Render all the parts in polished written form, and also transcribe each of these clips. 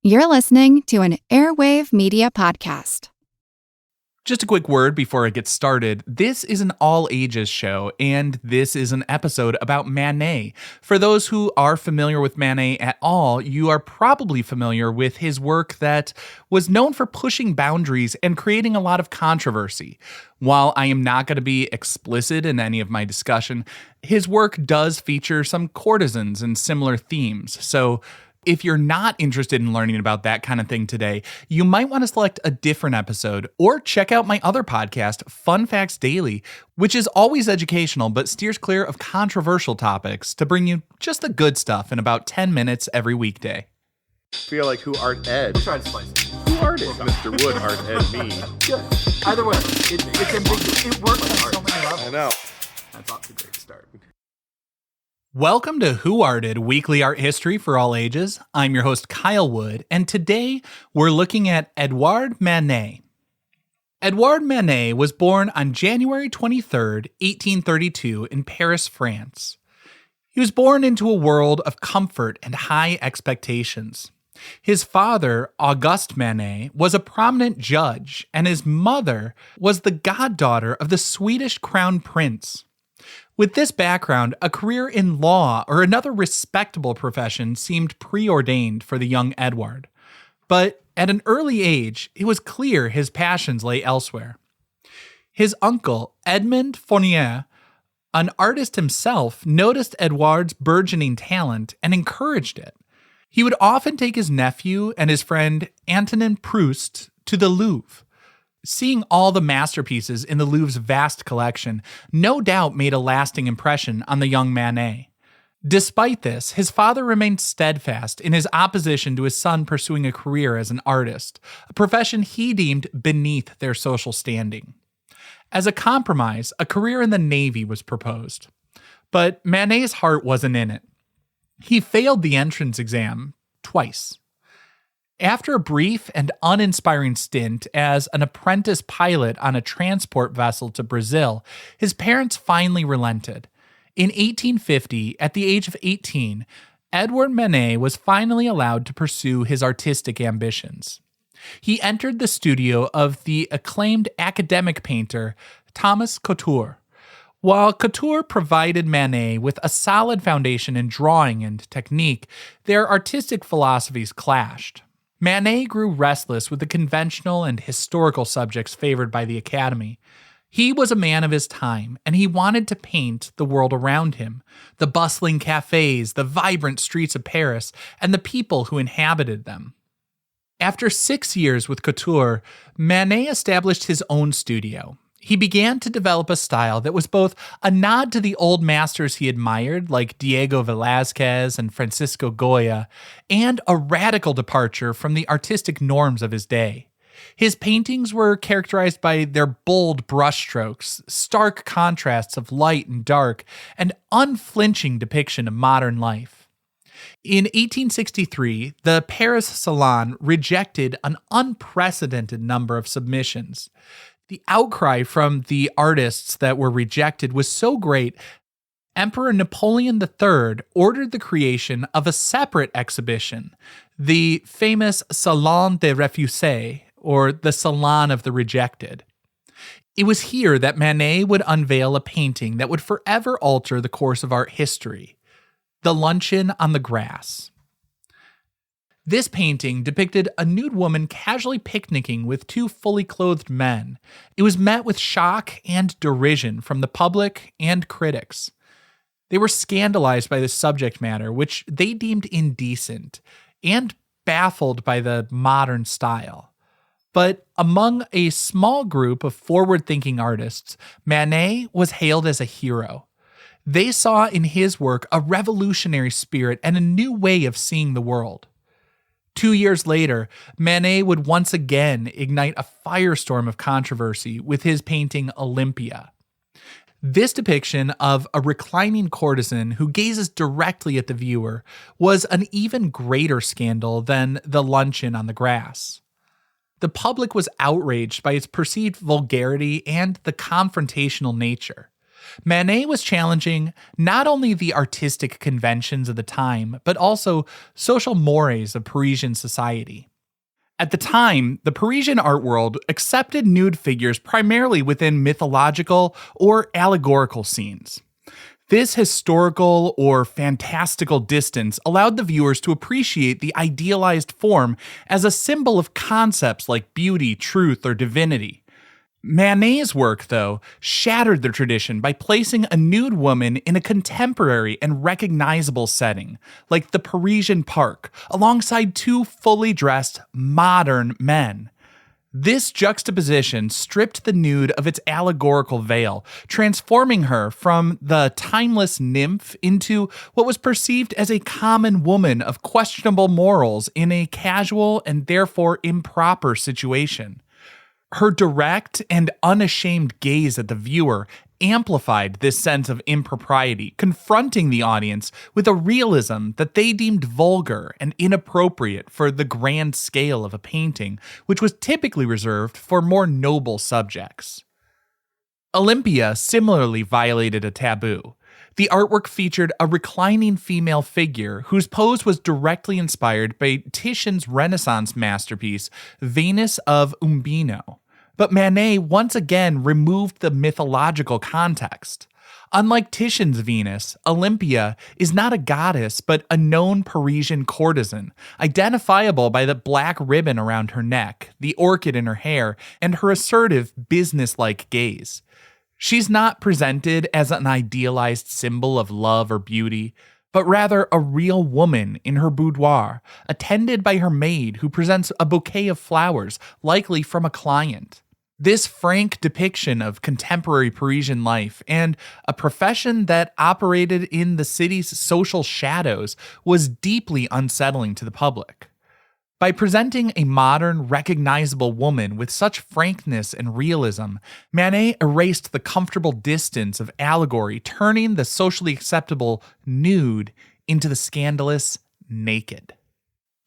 You're listening to an Airwave Media Podcast. Just a quick word before I get started. This is an all-ages show, and this is an episode about Manet. For those who are familiar with Manet at all, you are probably familiar with his work that was known for pushing boundaries and creating a lot of controversy. While I am not going to be explicit in any of my discussion, his work does feature some courtesans and similar themes, so if you're not interested in learning about that kind of thing today, you might want to select a different episode or check out my other podcast, Fun Facts Daily, which is always educational but steers clear of controversial topics to bring you just the good stuff in about 10 minutes every weekday. I feel like who art Ed? We'll try to spice it. Who art is Mr. Wood, art Ed me. Yeah. Either way, it's ambiguous. It works on so many levels. I know. That's off to a great start. Welcome to Who Arted, weekly art history for all ages. I'm your host, Kyle Wood, and today we're looking at Édouard Manet. Édouard Manet was born on January 23rd, 1832 in Paris, France. He was born into a world of comfort and high expectations. His father, Auguste Manet, was a prominent judge, and his mother was the goddaughter of the Swedish crown prince. With this background, a career in law or another respectable profession seemed preordained for the young Édouard. But at an early age, it was clear his passions lay elsewhere. His uncle, Edmond Fournier, an artist himself, noticed Édouard's burgeoning talent and encouraged it. He would often take his nephew and his friend Antonin Proust to the Louvre. Seeing all the masterpieces in the Louvre's vast collection no doubt made a lasting impression on the young Manet. Despite this, his father remained steadfast in his opposition to his son pursuing a career as an artist, a profession he deemed beneath their social standing. As a compromise, a career in the Navy was proposed. But Manet's heart wasn't in it. He failed the entrance exam twice. After a brief and uninspiring stint as an apprentice pilot on a transport vessel to Brazil, his parents finally relented. In 1850, at the age of 18, Édouard Manet was finally allowed to pursue his artistic ambitions. He entered the studio of the acclaimed academic painter Thomas Couture. While Couture provided Manet with a solid foundation in drawing and technique, their artistic philosophies clashed. Manet grew restless with the conventional and historical subjects favored by the Academy. He was a man of his time, and he wanted to paint the world around him, the bustling cafes, the vibrant streets of Paris, and the people who inhabited them. After 6 years with Couture, Manet established his own studio. He began to develop a style that was both a nod to the old masters he admired, like Diego Velázquez and Francisco Goya, and a radical departure from the artistic norms of his day. His paintings were characterized by their bold brushstrokes, stark contrasts of light and dark, and unflinching depiction of modern life. In 1863, the Paris Salon rejected an unprecedented number of submissions. The outcry from the artists that were rejected was so great, Emperor Napoleon III ordered the creation of a separate exhibition, the famous Salon des Refusés, or the Salon of the Rejected. It was here that Manet would unveil a painting that would forever alter the course of art history, The Luncheon on the Grass. This painting depicted a nude woman casually picnicking with two fully clothed men. It was met with shock and derision from the public and critics. They were scandalized by the subject matter, which they deemed indecent, and baffled by the modern style. But among a small group of forward-thinking artists, Manet was hailed as a hero. They saw in his work a revolutionary spirit and a new way of seeing the world. 2 years later, Manet would once again ignite a firestorm of controversy with his painting Olympia. This depiction of a reclining courtesan who gazes directly at the viewer was an even greater scandal than The Luncheon on the Grass. The public was outraged by its perceived vulgarity and the confrontational nature. Manet was challenging not only the artistic conventions of the time, but also social mores of Parisian society. At the time, the Parisian art world accepted nude figures primarily within mythological or allegorical scenes. This historical or fantastical distance allowed the viewers to appreciate the idealized form as a symbol of concepts like beauty, truth, or divinity. Manet's work, though, shattered the tradition by placing a nude woman in a contemporary and recognizable setting, like the Parisian park, alongside two fully dressed, modern men. This juxtaposition stripped the nude of its allegorical veil, transforming her from the timeless nymph into what was perceived as a common woman of questionable morals in a casual and therefore improper situation. Her direct and unashamed gaze at the viewer amplified this sense of impropriety, confronting the audience with a realism that they deemed vulgar and inappropriate for the grand scale of a painting, which was typically reserved for more noble subjects. Olympia similarly violated a taboo. The artwork featured a reclining female figure whose pose was directly inspired by Titian's Renaissance masterpiece, Venus of Umbino. But Manet once again removed the mythological context. Unlike Titian's Venus, Olympia is not a goddess but a known Parisian courtesan, identifiable by the black ribbon around her neck, the orchid in her hair, and her assertive, businesslike gaze. She's not presented as an idealized symbol of love or beauty, but rather a real woman in her boudoir, attended by her maid who presents a bouquet of flowers, likely from a client. This frank depiction of contemporary Parisian life and a profession that operated in the city's social shadows was deeply unsettling to the public. By presenting a modern, recognizable woman with such frankness and realism, Manet erased the comfortable distance of allegory, turning the socially acceptable nude into the scandalous naked.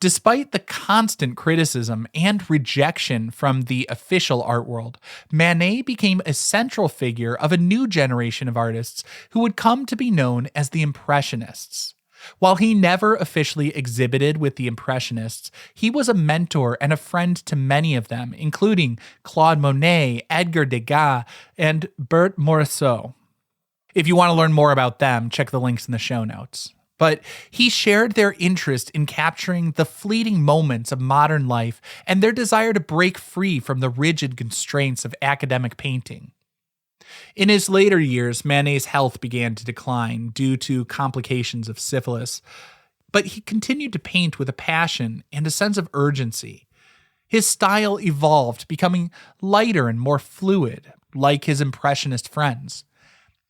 Despite the constant criticism and rejection from the official art world, Manet became a central figure of a new generation of artists who would come to be known as the Impressionists. While he never officially exhibited with the Impressionists, he was a mentor and a friend to many of them, including Claude Monet, Edgar Degas, and Bert Morisot. If you want to learn more about them, check the links in the show notes. But he shared their interest in capturing the fleeting moments of modern life and their desire to break free from the rigid constraints of academic painting. In his later years, Manet's health began to decline due to complications of syphilis, but he continued to paint with a passion and a sense of urgency. His style evolved, becoming lighter and more fluid, like his Impressionist friends.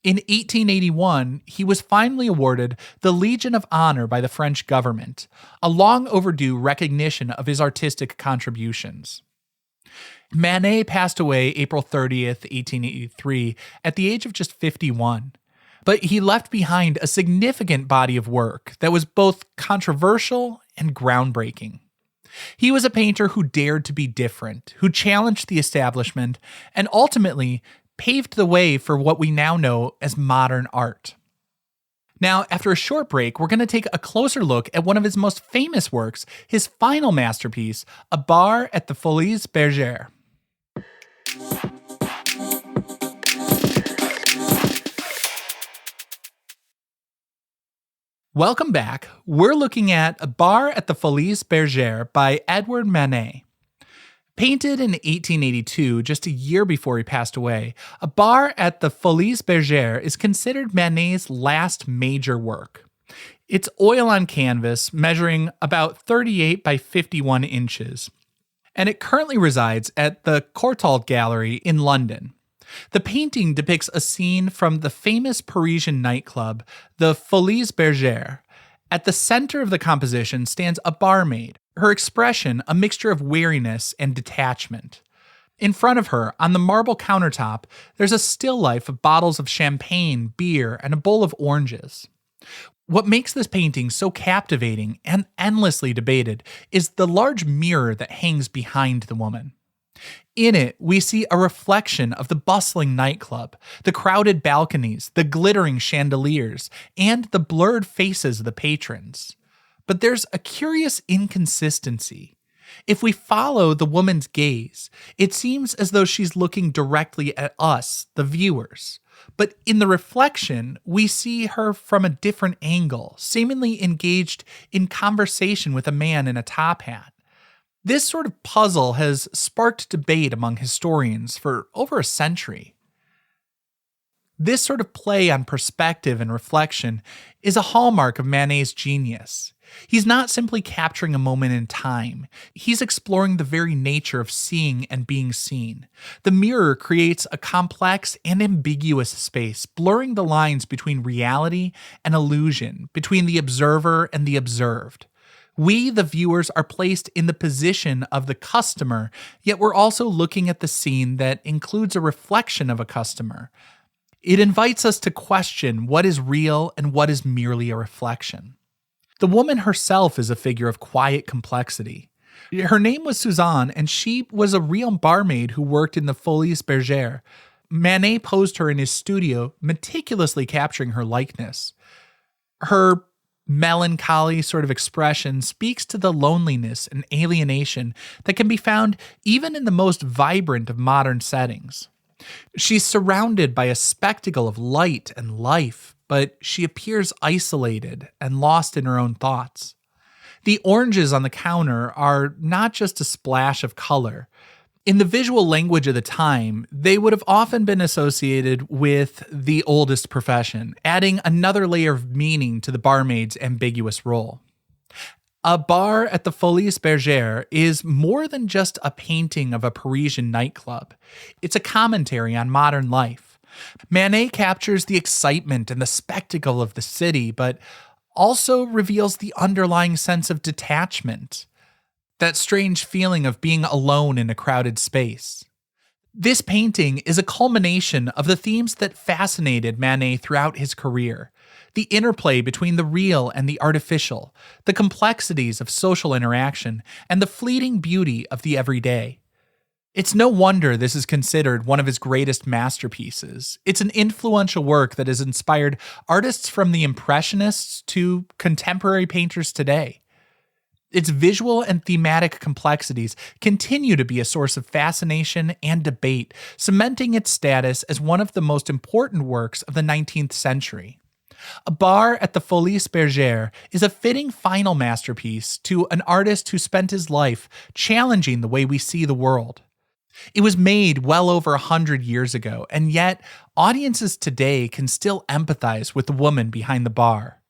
In 1881, he was finally awarded the Legion of Honor by the French government, a long overdue recognition of his artistic contributions. Manet passed away April 30th, 1883, at the age of just 51. But he left behind a significant body of work that was both controversial and groundbreaking. He was a painter who dared to be different, who challenged the establishment, and ultimately paved the way for what we now know as modern art. Now, after a short break, we're going to take a closer look at one of his most famous works, his final masterpiece, A Bar at the Folies-Bergère. Welcome back. We're looking at A Bar at the Folies-Bergère by Édouard Manet. Painted in 1882, just a year before he passed away, A Bar at the Folies-Bergère is considered Manet's last major work. It's oil on canvas, measuring about 38 by 51 inches, and it currently resides at the Courtauld Gallery in London. The painting depicts a scene from the famous Parisian nightclub, the Folies-Bergère. At the center of the composition stands a barmaid, her expression a mixture of weariness and detachment. In front of her, on the marble countertop, there's a still life of bottles of champagne, beer, and a bowl of oranges. What makes this painting so captivating and endlessly debated is the large mirror that hangs behind the woman. In it, we see a reflection of the bustling nightclub, the crowded balconies, the glittering chandeliers, and the blurred faces of the patrons. But there's a curious inconsistency. If we follow the woman's gaze, it seems as though she's looking directly at us, the viewers. But in the reflection, we see her from a different angle, seemingly engaged in conversation with a man in a top hat. This sort of puzzle has sparked debate among historians for over a century. This sort of play on perspective and reflection is a hallmark of Manet's genius. He's not simply capturing a moment in time. He's exploring the very nature of seeing and being seen. The mirror creates a complex and ambiguous space, blurring the lines between reality and illusion, between the observer and the observed. We, the viewers, are placed in the position of the customer, yet we're also looking at the scene that includes a reflection of a customer. It invites us to question what is real and what is merely a reflection. The woman herself is a figure of quiet complexity. Her name was Suzanne, and she was a real barmaid who worked in the Folies-Bergère. Manet posed her in his studio, meticulously capturing her likeness. Her melancholy sort of expression speaks to the loneliness and alienation that can be found even in the most vibrant of modern settings. She's surrounded by a spectacle of light and life, but she appears isolated and lost in her own thoughts. The oranges on the counter are not just a splash of color. In the visual language of the time, they would have often been associated with the oldest profession, adding another layer of meaning to the barmaid's ambiguous role. A bar at the Folies-Bergère is more than just a painting of a Parisian nightclub. It's a commentary on modern life. Manet captures the excitement and the spectacle of the city, but also reveals the underlying sense of detachment. That strange feeling of being alone in a crowded space. This painting is a culmination of the themes that fascinated Manet throughout his career. The interplay between the real and the artificial, the complexities of social interaction, and the fleeting beauty of the everyday. It's no wonder this is considered one of his greatest masterpieces. It's an influential work that has inspired artists from the Impressionists to contemporary painters today. Its visual and thematic complexities continue to be a source of fascination and debate, cementing its status as one of the most important works of the 19th century. A bar at the Folies-Bergère is a fitting final masterpiece to an artist who spent his life challenging the way we see the world. It was made well over 100 years ago, and yet audiences today can still empathize with the woman behind the bar.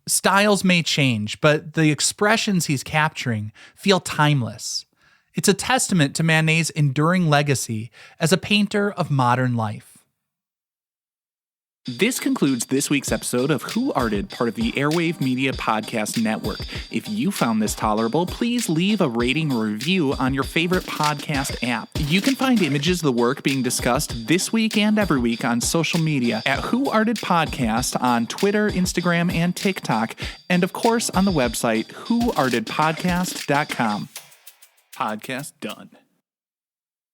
Styles may change, but the expressions he's capturing feel timeless. It's a testament to Manet's enduring legacy as a painter of modern life. This concludes this week's episode of Who Arted, part of the Airwave Media Podcast Network. If you found this tolerable, please leave a rating or review on your favorite podcast app. You can find images of the work being discussed this week and every week on social media at Who Arted Podcast on Twitter, Instagram, and TikTok, and of course on the website whoartedpodcast.com. Podcast done.